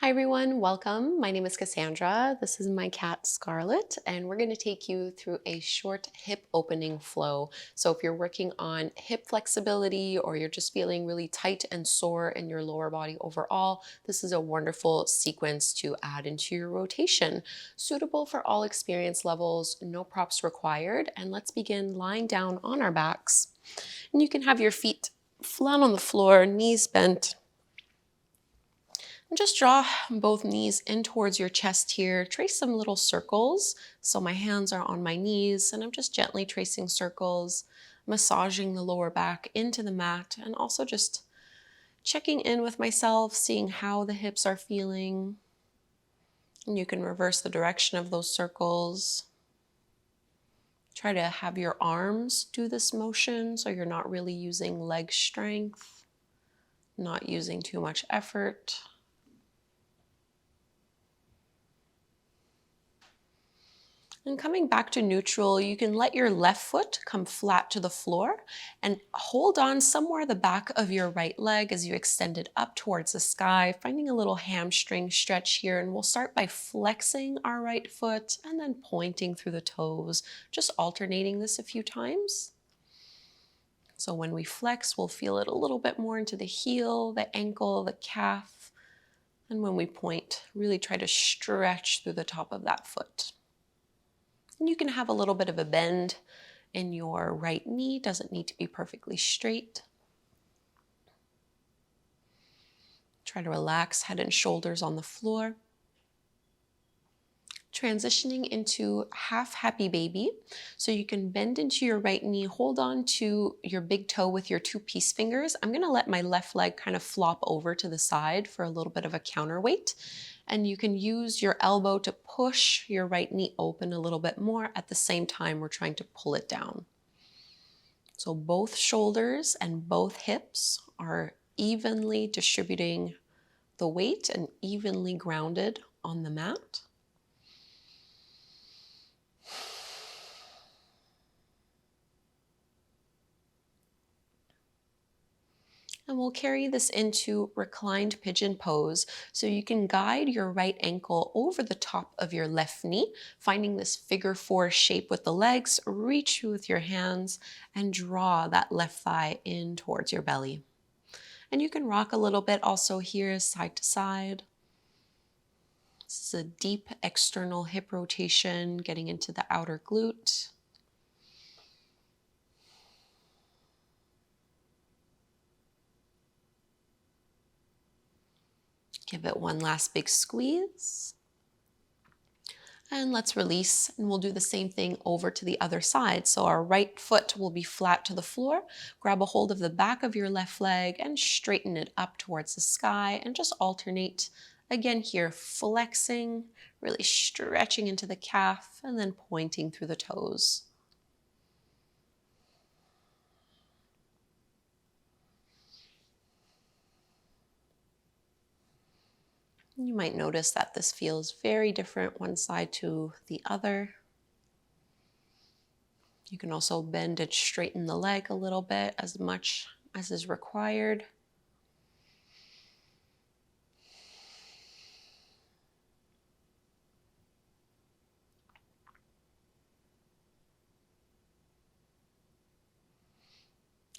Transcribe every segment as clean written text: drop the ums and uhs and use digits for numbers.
Hi everyone, welcome. My name is Cassandra. This is my cat Scarlet, and we're going to take you through a short hip opening flow. So if you're working on hip flexibility or you're just feeling really tight and sore in your lower body overall, this is a wonderful sequence to add into your rotation. Suitable for all experience levels, no props required, and let's begin lying down on our backs. And you can have your feet flat on the floor, knees bent. And just draw both knees in towards your chest here. Trace some little circles. So my hands are on my knees and I'm just gently tracing circles, massaging the lower back into the mat, and also just checking in with myself, seeing how the hips are feeling. And you can reverse the direction of those circles. Try to have your arms do this motion so you're not really using leg strength, not using too much effort. And coming back to neutral, you can let your left foot come flat to the floor and hold on somewhere the back of your right leg as you extend it up towards the sky, finding a little hamstring stretch here. And we'll start by flexing our right foot and then pointing through the toes, just alternating this a few times. So when we flex, we'll feel it a little bit more into the heel, the ankle, the calf. And when we point, really try to stretch through the top of that foot. And you can have a little bit of a bend in your right knee, doesn't need to be perfectly straight. Try to relax head and shoulders on the floor. Transitioning into half happy baby. So you can bend into your right knee, hold on to your big toe with your two peace fingers. I'm gonna let my left leg kind of flop over to the side for a little bit of a counterweight. And you can use your elbow to push your right knee open a little bit more. At the same time, we're trying to pull it down. So both shoulders and both hips are evenly distributing the weight and evenly grounded on the mat. And we'll carry this into reclined pigeon pose. So you can guide your right ankle over the top of your left knee, finding this figure four shape with the legs. Reach with your hands and draw that left thigh in towards your belly. And you can rock a little bit also here, side to side. This is a deep external hip rotation, getting into the outer glute. Give it one last big squeeze. And let's release, and we'll do the same thing over to the other side. So our right foot will be flat to the floor. Grab a hold of the back of your left leg and straighten it up towards the sky, and just alternate again here, flexing, really stretching into the calf, and then pointing through the toes. You might notice that this feels very different one side to the other. You can also bend and straighten the leg a little bit as much as is required.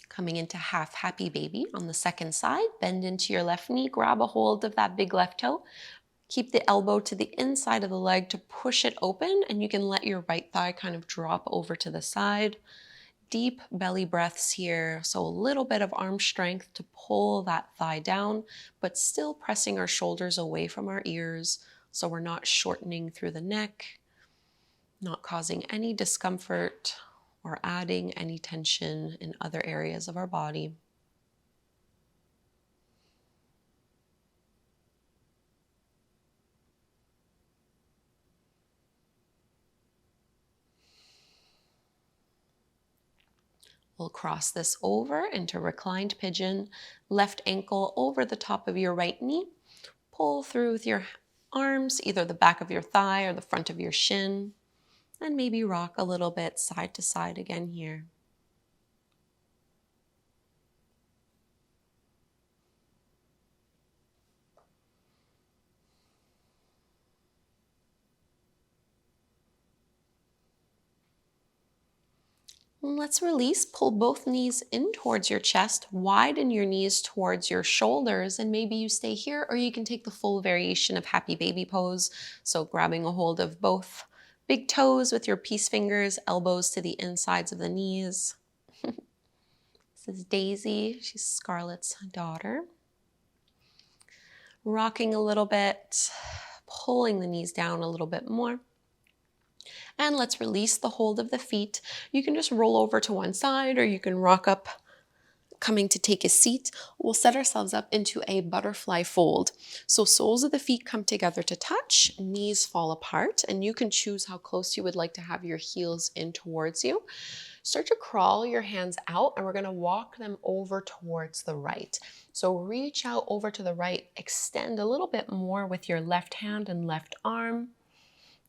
Coming into half happy baby on the second side, bend into your left knee, grab a hold of that big left toe. Keep the elbow to the inside of the leg to push it open, and you can let your right thigh kind of drop over to the side. Deep belly breaths here, so a little bit of arm strength to pull that thigh down, but still pressing our shoulders away from our ears so we're not shortening through the neck, not causing any discomfort or adding any tension in other areas of our body. We'll cross this over into reclined pigeon, left ankle over the top of your right knee. Pull through with your arms, either the back of your thigh or the front of your shin, and maybe rock a little bit side to side again here. And let's release. Pull both knees in towards your chest, widen your knees towards your shoulders, and maybe you stay here, or you can take the full variation of happy baby pose. So grabbing a hold of both big toes with your peace fingers, elbows to the insides of the knees. This is Daisy. She's Scarlet's daughter. Rocking a little bit, pulling the knees down a little bit more. And let's release the hold of the feet. You can just roll over to one side, or you can rock up, coming to take a seat. We'll set ourselves up into a butterfly fold. So soles of the feet come together to touch, knees fall apart, and you can choose how close you would like to have your heels in towards you. Start to crawl your hands out, and we're going to walk them over towards the right. So reach out over to the right, extend a little bit more with your left hand and left arm,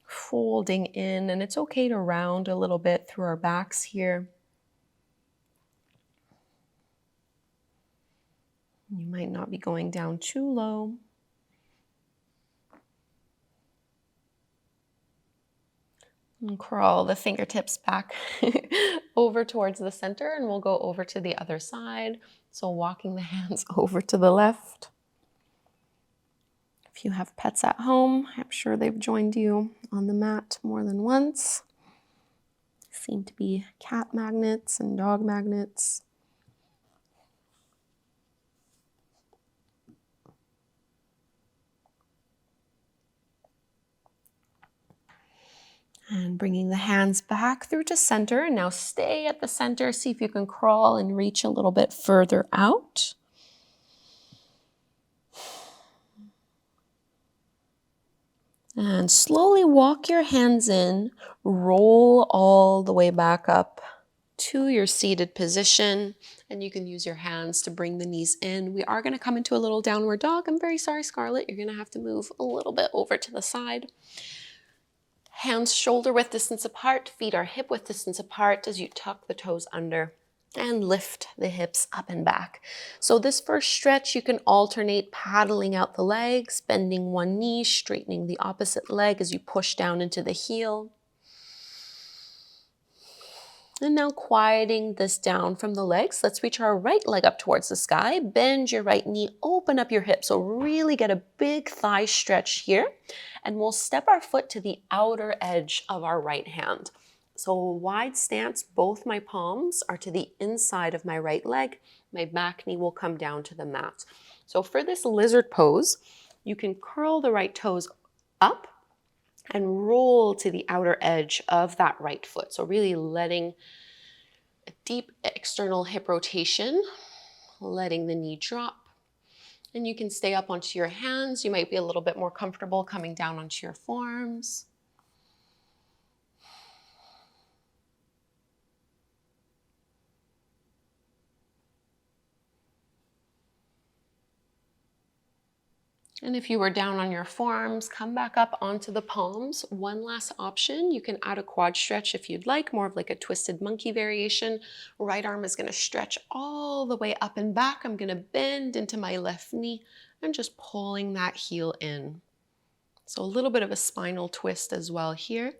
folding in, and it's okay to round a little bit through our backs here. You might not be going down too low. And crawl the fingertips back over towards the center, and we'll go over to the other side. So walking the hands over to the left. If you have pets at home, I'm sure they've joined you on the mat more than once. Seem to be cat magnets and dog magnets. And bringing the hands back through to center. And now stay at the center. See if you can crawl and reach a little bit further out. And slowly walk your hands in. Roll all the way back up to your seated position. And you can use your hands to bring the knees in. We are going to come into a little downward dog. I'm very sorry, Scarlet. You're going to have to move a little bit over to the side. Hands shoulder width distance apart, feet are hip width distance apart as you tuck the toes under and lift the hips up and back. So this first stretch, you can alternate paddling out the legs, bending one knee, straightening the opposite leg as you push down into the heel. And now quieting this down from the legs, let's reach our right leg up towards the sky. Bend your right knee, open up your hips. So really get a big thigh stretch here. And we'll step our foot to the outer edge of our right hand. So wide stance, both my palms are to the inside of my right leg. My back knee will come down to the mat. So for this lizard pose, you can curl the right toes up and roll to the outer edge of that right foot. So really letting a deep external hip rotation, letting the knee drop. And you can stay up onto your hands. You might be a little bit more comfortable coming down onto your forearms. And if you were down on your forearms, come back up onto the palms. One last option, you can add a quad stretch if you'd like, more of like a twisted monkey variation. Right arm is going to stretch all the way up and back. I'm going to bend into my left knee and just pulling that heel in. So a little bit of a spinal twist as well here.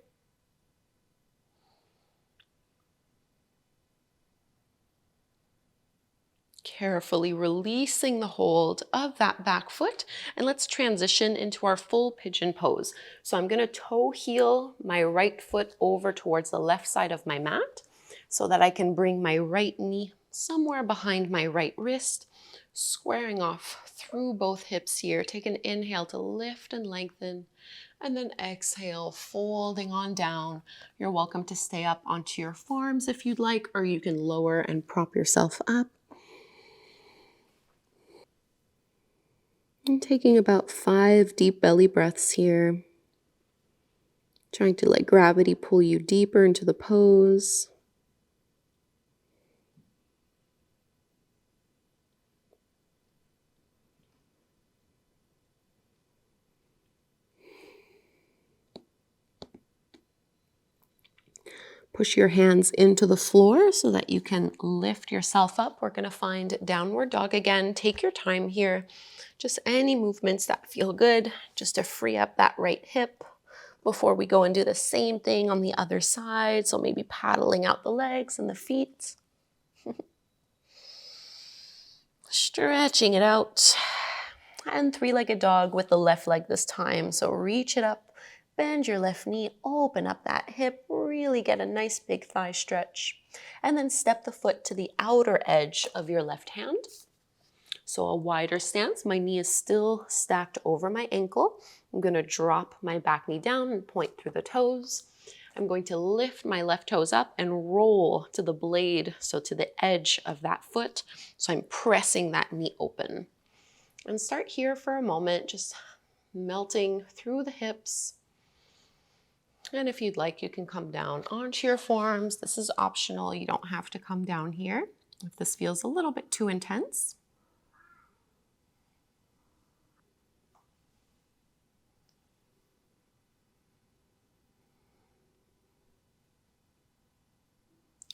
Carefully releasing the hold of that back foot, and let's transition into our full pigeon pose. So I'm going to toe heel my right foot over towards the left side of my mat so that I can bring my right knee somewhere behind my right wrist, squaring off through both hips here. Take an inhale to lift and lengthen, and then exhale, folding on down. You're welcome to stay up onto your forearms if you'd like, or you can lower and prop yourself up. And taking about 5 deep belly breaths here. Trying to let gravity pull you deeper into the pose. Push your hands into the floor so that you can lift yourself up. We're going to find downward dog again. Take your time here. Just any movements that feel good, just to free up that right hip. before we go and do the same thing on the other side. So maybe paddling out the legs and the feet. Stretching it out. And three-legged dog with the left leg this time. So reach it up, bend your left knee, open up that hip, really get a nice big thigh stretch. And then step the foot to the outer edge of your left hand. So a wider stance, my knee is still stacked over my ankle. I'm gonna drop my back knee down and point through the toes. I'm going to lift my left toes up and roll to the blade, so to the edge of that foot. So I'm pressing that knee open. And start here for a moment, just melting through the hips. And if you'd like, you can come down onto your forearms. This is optional. You don't have to come down here if this feels a little bit too intense.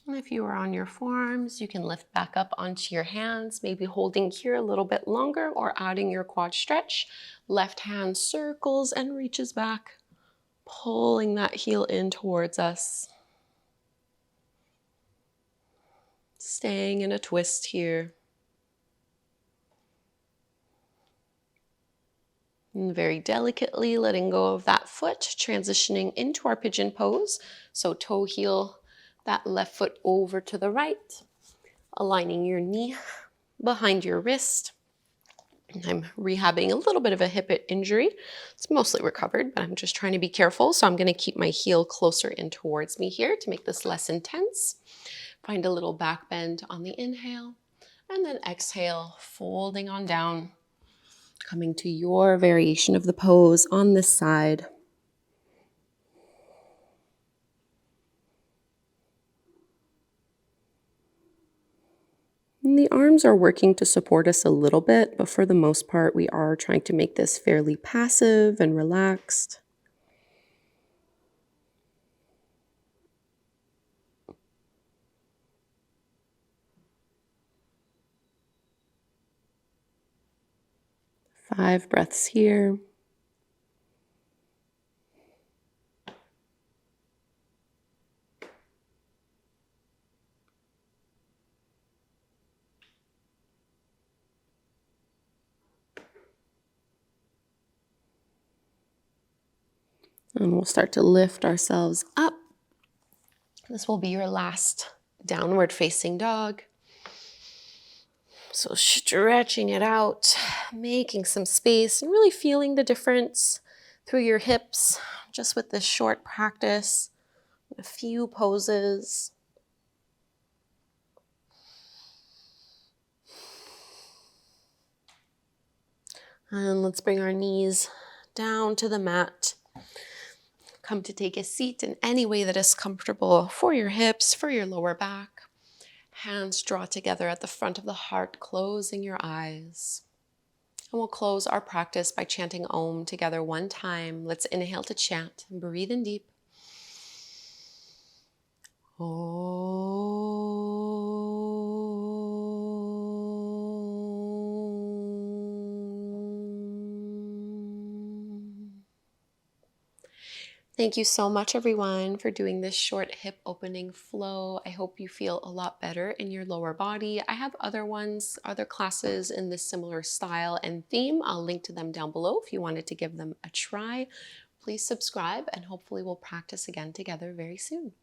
And if you are on your forearms, you can lift back up onto your hands, maybe holding here a little bit longer or adding your quad stretch. Left hand circles and reaches back, pulling that heel in towards us. Staying in a twist here. And very delicately letting go of that foot, transitioning into our pigeon pose. So toe heel, that left foot over to the right, aligning your knee behind your wrist. And I'm rehabbing a little bit of a hip injury. It's mostly recovered, but I'm just trying to be careful. So I'm going to keep my heel closer in towards me here to make this less intense. Find a little back bend on the inhale, and then exhale, folding on down, coming to your variation of the pose on this side. And the arms are working to support us a little bit, but for the most part, we are trying to make this fairly passive and relaxed. Five breaths here. And we'll start to lift ourselves up. This will be your last downward facing dog. So stretching it out, making some space, and really feeling the difference through your hips just with this short practice, a few poses. And let's bring our knees down to the mat. Come to take a seat in any way that is comfortable for your hips, for your lower back. Hands draw together at the front of the heart, closing your eyes. And we'll close our practice by chanting Om together one time. Let's inhale to chant and breathe in deep. Thank you so much, everyone, for doing this short hip opening flow. I hope you feel a lot better in your lower body. I have other classes in this similar style and theme. I'll link to them down below if you wanted to give them a try. Please subscribe, and hopefully we'll practice again together very soon.